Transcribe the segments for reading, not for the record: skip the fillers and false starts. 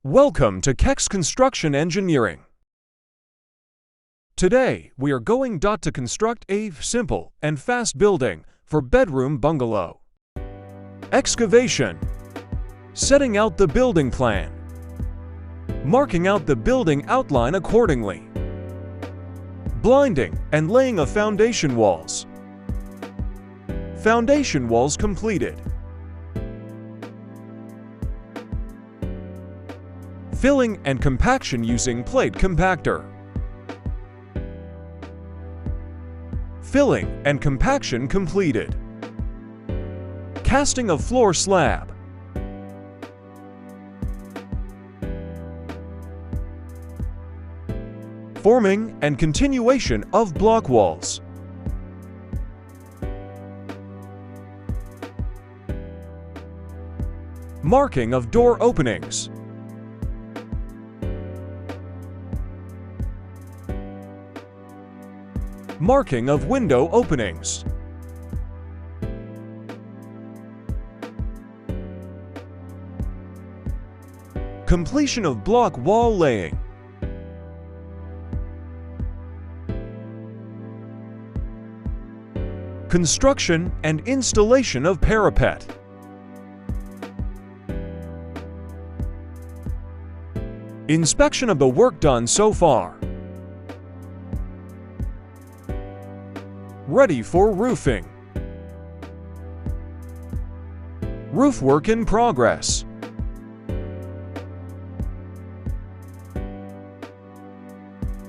Welcome to Kex Construction Engineering. Today, we are going to construct a simple and fast building for bedroom bungalow. Excavation. Setting out the building plan. Marking out the building outline accordingly. Blinding and laying of foundation walls. Foundation walls completed. Filling and compaction using plate compactor. Filling and compaction completed. Casting of floor slab. Forming and continuation of block walls. Marking of door openings. Marking of window openings. Completion of block wall laying. Construction and installation of parapet. Inspection of the work done so far. Ready for roofing. Roof work in progress.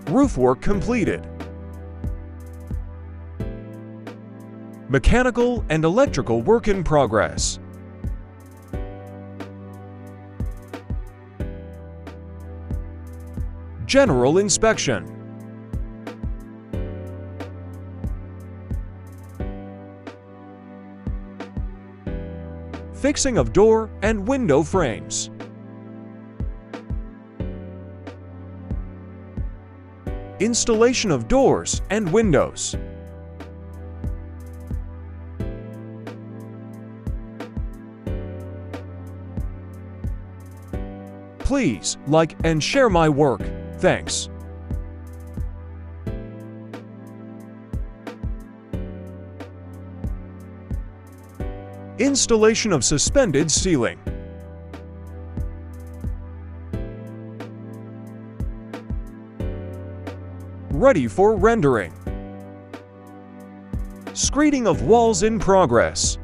Roof work completed. Mechanical and electrical work in progress. General inspection. Fixing of door and window frames. Installation of doors and windows. Please like and share my work. Thanks. Installation of suspended ceiling. Ready for rendering. Screeding of walls in progress.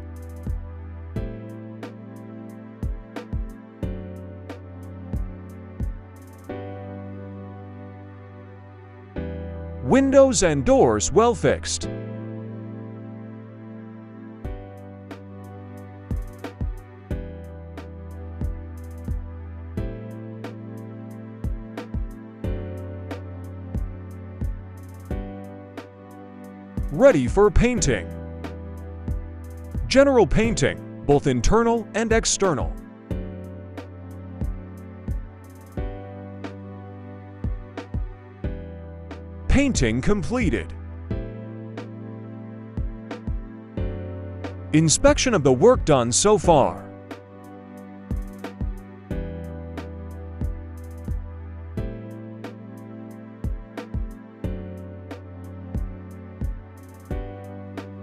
Windows and doors well fixed. Ready for painting. General painting, both internal and external. Painting completed. Inspection of the work done so far.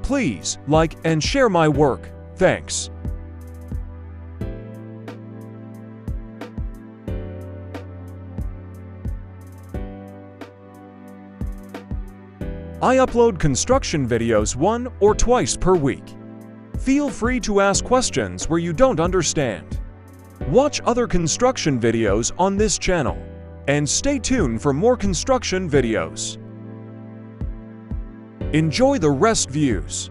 Please like and share my work. Thanks. I upload construction videos 1 or twice per week. Feel free to ask questions where you don't understand. Watch other construction videos on this channel, and stay tuned for more construction videos. Enjoy the rest views.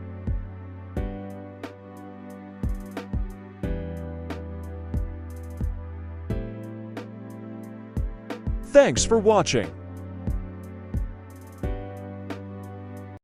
Thanks for watching.